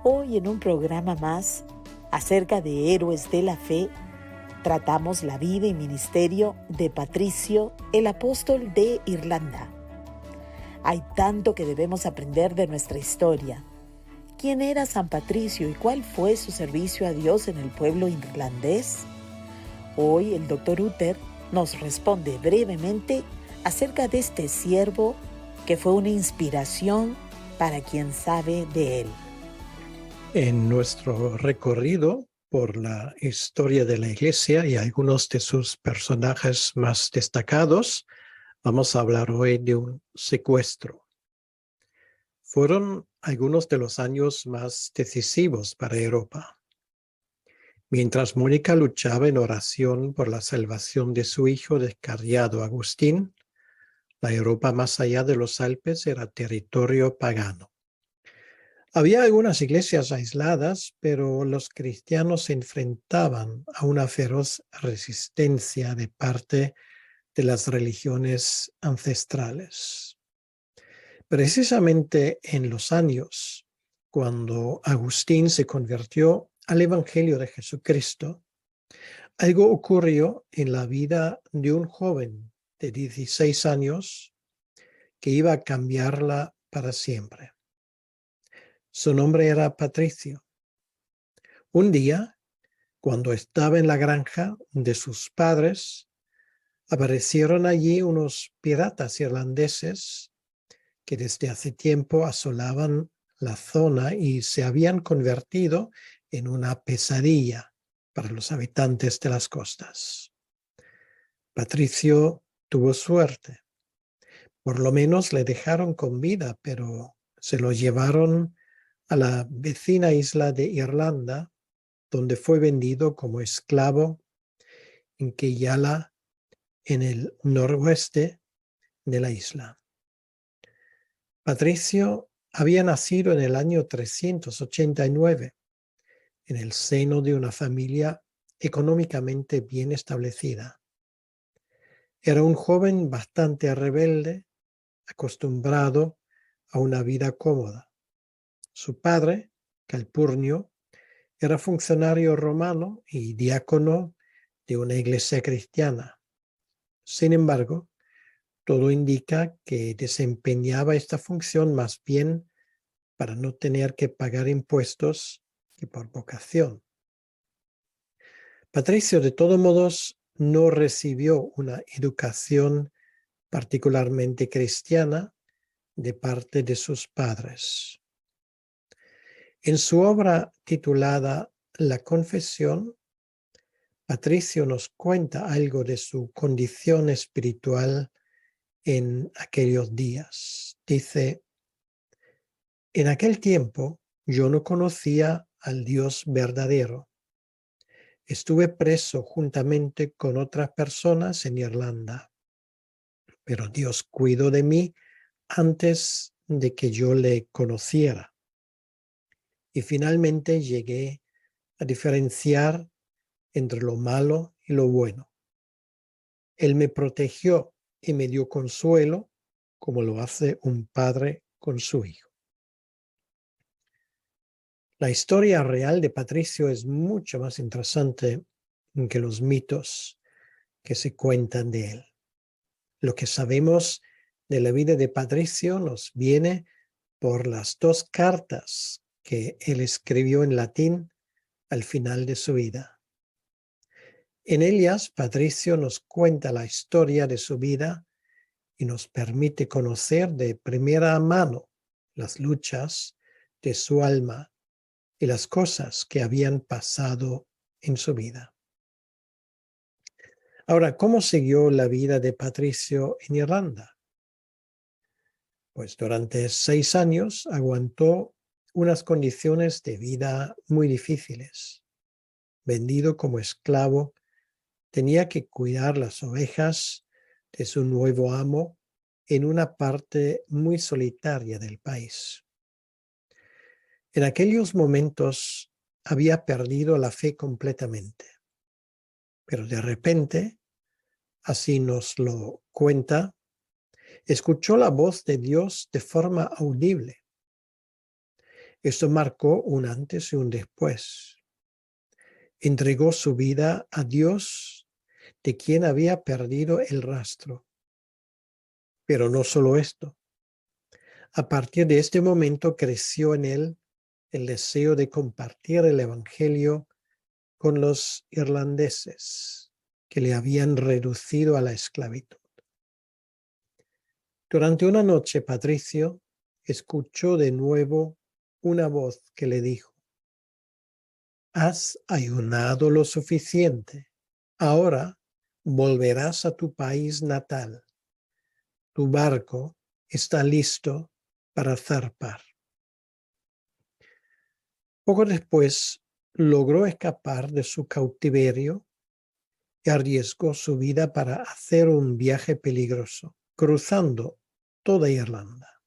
Hoy en un programa más acerca de héroes de la fe, tratamos la vida y ministerio de Patricio, el apóstol de Irlanda. Hay tanto que debemos aprender de nuestra historia. ¿Quién era San Patricio y cuál fue su servicio a Dios en el pueblo irlandés? Hoy el Dr. Uther nos responde brevemente acerca de este siervo que fue una inspiración para quien sabe de él. En nuestro recorrido por la historia de la Iglesia y algunos de sus personajes más destacados, vamos a hablar hoy de un secuestro. Fueron algunos de los años más decisivos para Europa. Mientras Mónica luchaba en oración por la salvación de su hijo descarriado Agustín, la Europa más allá de los Alpes era territorio pagano. Había algunas iglesias aisladas, pero los cristianos se enfrentaban a una feroz resistencia de parte de las religiones ancestrales. Precisamente en los años cuando Agustín se convirtió al Evangelio de Jesucristo, algo ocurrió en la vida de un joven de 16 años que iba a cambiarla para siempre. Su nombre era Patricio. Un día, cuando estaba en la granja de sus padres, aparecieron allí unos piratas irlandeses que desde hace tiempo asolaban la zona y se habían convertido en una pesadilla para los habitantes de las costas. Patricio tuvo suerte. Por lo menos le dejaron con vida, pero se lo llevaron a la vecina isla de Irlanda, donde fue vendido como esclavo en Keyala, en el noroeste de la isla. Patricio había nacido en el año 389, en el seno de una familia económicamente bien establecida. Era un joven bastante rebelde, acostumbrado a una vida cómoda. Su padre, Calpurnio, era funcionario romano y diácono de una iglesia cristiana. Sin embargo, todo indica que desempeñaba esta función más bien para no tener que pagar impuestos que por vocación. Patricio, de todos modos, no recibió una educación particularmente cristiana de parte de sus padres. En su obra titulada La Confesión, Patricio nos cuenta algo de su condición espiritual en aquellos días. Dice: en aquel tiempo yo no conocía al Dios verdadero. Estuve preso juntamente con otras personas en Irlanda, pero Dios cuidó de mí antes de que yo le conociera. Y finalmente llegué a diferenciar entre lo malo y lo bueno. Él me protegió y me dio consuelo, como lo hace un padre con su hijo. La historia real de Patricio es mucho más interesante que los mitos que se cuentan de él. Lo que sabemos de la vida de Patricio nos viene por las dos cartas que él escribió en latín al final de su vida. En ellas, Patricio nos cuenta la historia de su vida y nos permite conocer de primera mano las luchas de su alma y las cosas que habían pasado en su vida. Ahora, ¿cómo siguió la vida de Patricio en Irlanda? Pues durante 6 años aguantó unas condiciones de vida muy difíciles. Vendido como esclavo, tenía que cuidar las ovejas de su nuevo amo en una parte muy solitaria del país. En aquellos momentos había perdido la fe completamente, pero de repente, así nos lo cuenta, escuchó la voz de Dios de forma audible. Esto marcó un antes y un después. Entregó su vida a Dios, de quien había perdido el rastro. Pero no solo esto. A partir de este momento creció en él el deseo de compartir el Evangelio con los irlandeses que le habían reducido a la esclavitud. Durante una noche, Patricio escuchó de nuevo una voz que le dijo: «Has ayunado lo suficiente. Ahora volverás a tu país natal. Tu barco está listo para zarpar». Poco después logró escapar de su cautiverio y arriesgó su vida para hacer un viaje peligroso, cruzando toda Irlanda.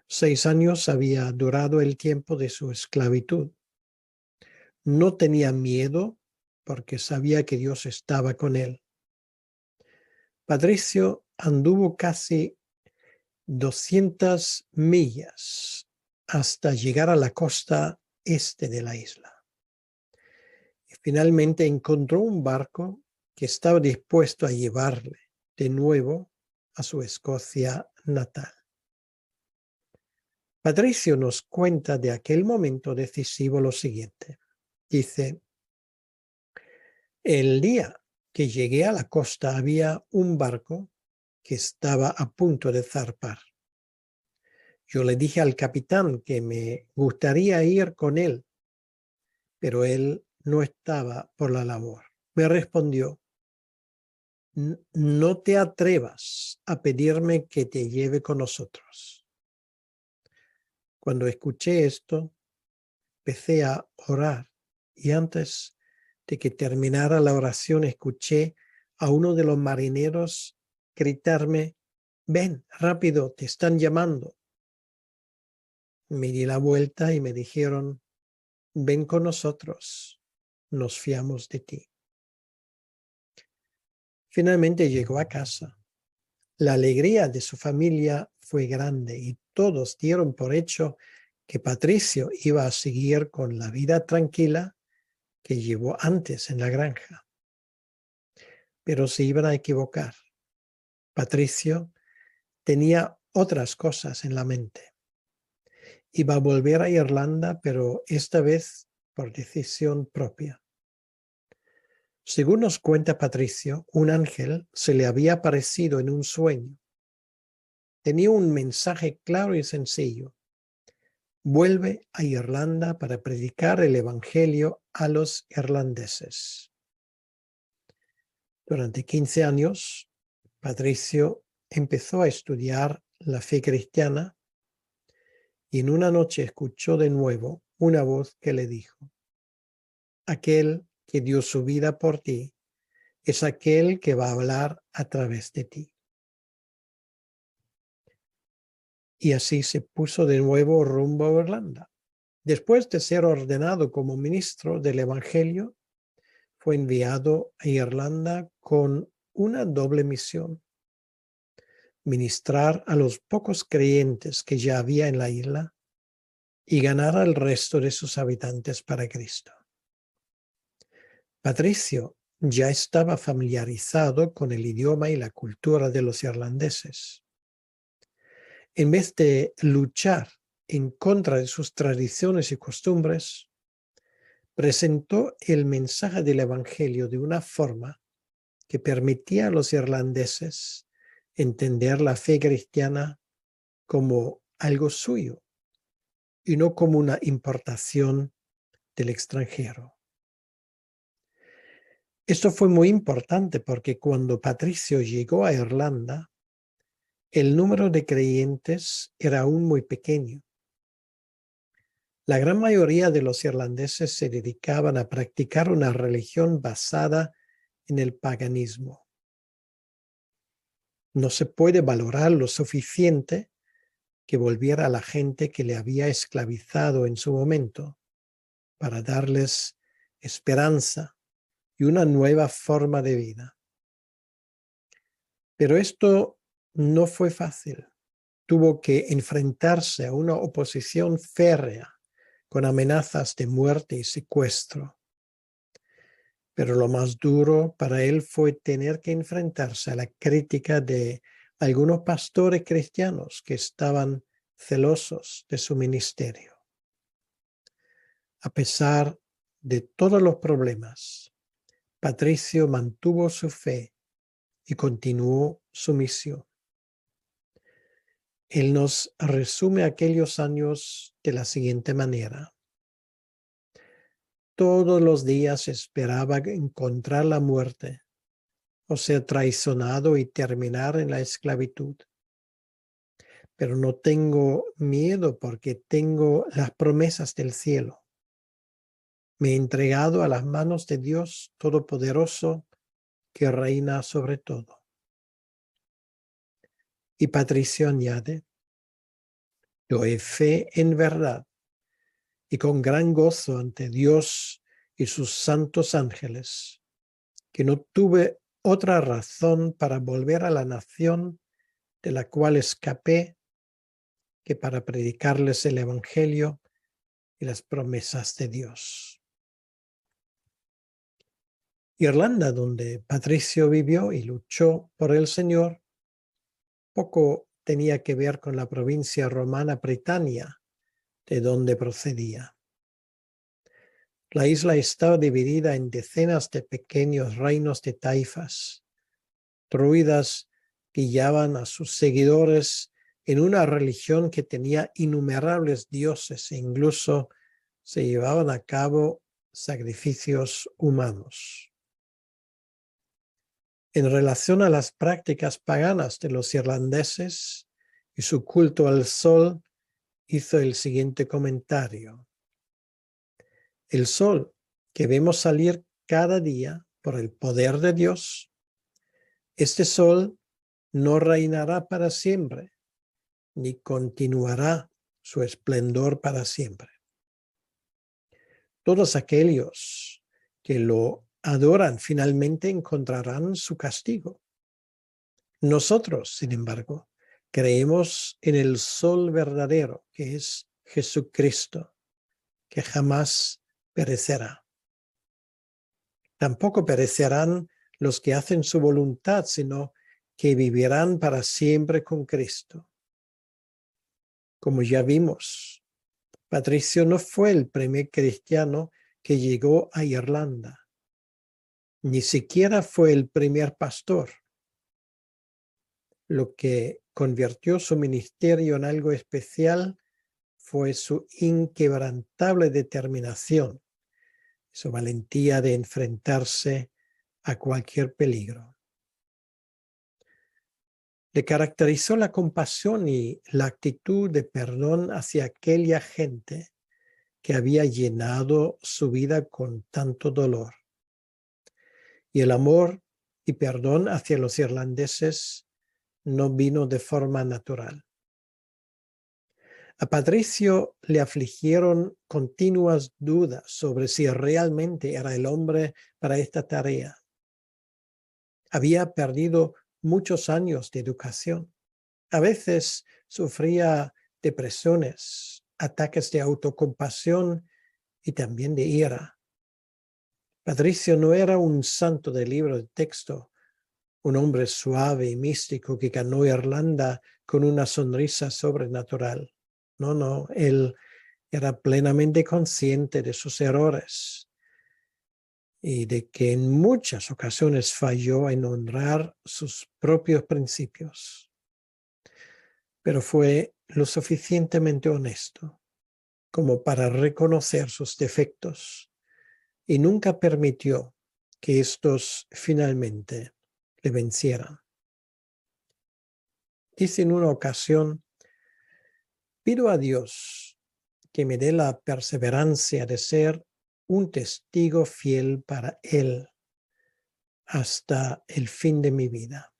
6 años había durado el tiempo de su esclavitud. No tenía miedo porque sabía que Dios estaba con él. Patricio anduvo casi 200 millas hasta llegar a la costa este de la isla. Y finalmente encontró un barco que estaba dispuesto a llevarle de nuevo a su Escocia natal. Patricio nos cuenta de aquel momento decisivo lo siguiente. Dice: el día que llegué a la costa había un barco que estaba a punto de zarpar. Yo le dije al capitán que me gustaría ir con él, pero él no estaba por la labor. Me respondió: no te atrevas a pedirme que te lleve con nosotros. Cuando escuché esto, empecé a orar y antes de que terminara la oración escuché a uno de los marineros gritarme: «Ven, rápido, te están llamando». Me di la vuelta y me dijeron: «Ven con nosotros, nos fiamos de ti». Finalmente llegó a casa. La alegría de su familia fue grande y todos dieron por hecho que Patricio iba a seguir con la vida tranquila que llevó antes en la granja. Pero se iban a equivocar. Patricio tenía otras cosas en la mente. Iba a volver a Irlanda, pero esta vez por decisión propia. Según nos cuenta Patricio, un ángel se le había aparecido en un sueño. Tenía un mensaje claro y sencillo: vuelve a Irlanda para predicar el Evangelio a los irlandeses. Durante 15 años, Patricio empezó a estudiar la fe cristiana y en una noche escuchó de nuevo una voz que le dijo: aquel que dio su vida por ti es aquel que va a hablar a través de ti. Y así se puso de nuevo rumbo a Irlanda. Después de ser ordenado como ministro del Evangelio, fue enviado a Irlanda con una doble misión: ministrar a los pocos creyentes que ya había en la isla y ganar al resto de sus habitantes para Cristo. Patricio ya estaba familiarizado con el idioma y la cultura de los irlandeses. En vez de luchar en contra de sus tradiciones y costumbres, presentó el mensaje del Evangelio de una forma que permitía a los irlandeses entender la fe cristiana como algo suyo y no como una importación del extranjero. Esto fue muy importante porque cuando Patricio llegó a Irlanda, el número de creyentes era aún muy pequeño. La gran mayoría de los irlandeses se dedicaban a practicar una religión basada en el paganismo. No se puede valorar lo suficiente que volviera a la gente que le había esclavizado en su momento para darles esperanza y una nueva forma de vida. Pero esto no fue fácil. tuvo que enfrentarse a una oposición férrea con amenazas de muerte y secuestro. Pero lo más duro para él fue tener que enfrentarse a la crítica de algunos pastores cristianos que estaban celosos de su ministerio. A pesar de todos los problemas, Patricio mantuvo su fe y continuó su misión. Él nos resume aquellos años de la siguiente manera. Todos los días esperaba encontrar la muerte o ser traicionado y terminar en la esclavitud. Pero no tengo miedo porque tengo las promesas del cielo. Me he entregado a las manos de Dios Todopoderoso que reina sobre todo. Y Patricio añade, doy fe en verdad y con gran gozo ante Dios y sus santos ángeles, que no tuve otra razón para volver a la nación de la cual escapé que para predicarles el Evangelio y las promesas de Dios. Irlanda, donde Patricio vivió y luchó por el Señor, poco tenía que ver con la provincia romana Britania, de donde procedía. La isla estaba dividida en decenas de pequeños reinos de taifas. Druidas guiaban a sus seguidores en una religión que tenía innumerables dioses e incluso se llevaban a cabo sacrificios humanos. En relación a las prácticas paganas de los irlandeses y su culto al sol, hizo el siguiente comentario. El sol que vemos salir cada día por el poder de Dios, este sol no reinará para siempre, ni continuará su esplendor para siempre. Todos aquellos que lo adoran finalmente encontrarán su castigo. Nosotros, sin embargo, creemos en el sol verdadero, que es Jesucristo, que jamás perecerá. Tampoco perecerán los que hacen su voluntad, sino que vivirán para siempre con Cristo. Como ya vimos, Patricio no fue el primer cristiano que llegó a Irlanda. Ni siquiera fue el primer pastor. Lo que convirtió su ministerio en algo especial fue su inquebrantable determinación, su valentía de enfrentarse a cualquier peligro. Le caracterizó la compasión y la actitud de perdón hacia aquella gente que había llenado su vida con tanto dolor. Y el amor y perdón hacia los irlandeses no vino de forma natural. A Patricio le afligieron continuas dudas sobre si realmente era el hombre para esta tarea. Había perdido muchos años de educación. A veces sufría depresiones, ataques de autocompasión y también de ira. Patricio no era un santo de libro de texto, un hombre suave y místico que ganó Irlanda con una sonrisa sobrenatural. No, él era plenamente consciente de sus errores y de que en muchas ocasiones falló en honrar sus propios principios. Pero fue lo suficientemente honesto como para reconocer sus defectos y nunca permitió que estos finalmente le vencieran. Dice en una ocasión, pido a Dios que me dé la perseverancia de ser un testigo fiel para Él hasta el fin de mi vida.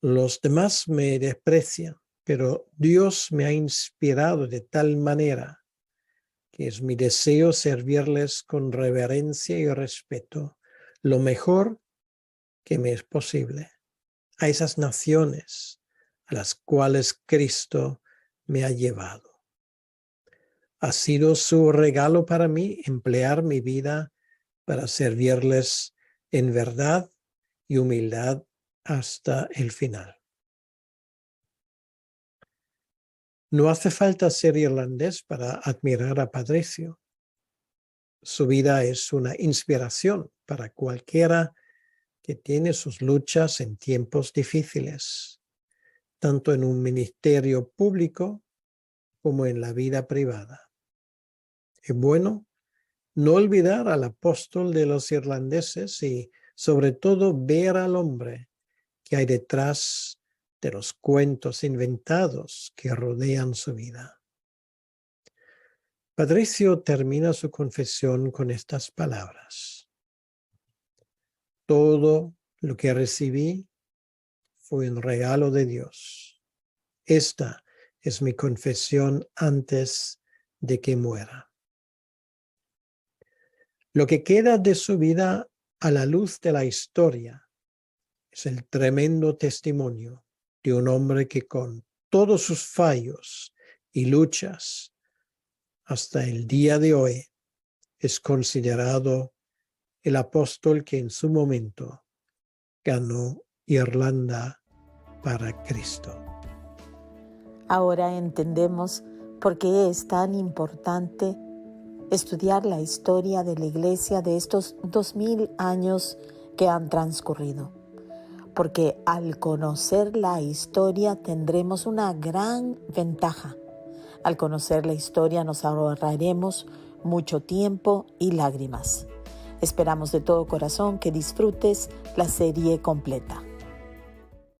Los demás me desprecian, pero Dios me ha inspirado de tal manera que es mi deseo servirles con reverencia y respeto, lo mejor que me es posible, a esas naciones a las cuales Cristo me ha llevado. Ha sido su regalo para mí emplear mi vida para servirles en verdad y humildad hasta el final. No hace falta ser irlandés para admirar a Patricio. Su vida es una inspiración para cualquiera que tiene sus luchas en tiempos difíciles, tanto en un ministerio público como en la vida privada. Es bueno no olvidar al apóstol de los irlandeses y, sobre todo, ver al hombre que hay detrás de los cuentos inventados que rodean su vida. Patricio termina su confesión con estas palabras: todo lo que recibí fue un regalo de Dios. Esta es mi confesión antes de que muera. Lo que queda de su vida a la luz de la historia es el tremendo testimonio de un hombre que, con todos sus fallos y luchas, hasta el día de hoy es considerado el apóstol que en su momento ganó Irlanda para Cristo. Ahora entendemos por qué es tan importante estudiar la historia de la Iglesia de estos 2000 años que han transcurrido. Porque al conocer la historia tendremos una gran ventaja. Al conocer la historia nos ahorraremos mucho tiempo y lágrimas. Esperamos de todo corazón que disfrutes la serie completa.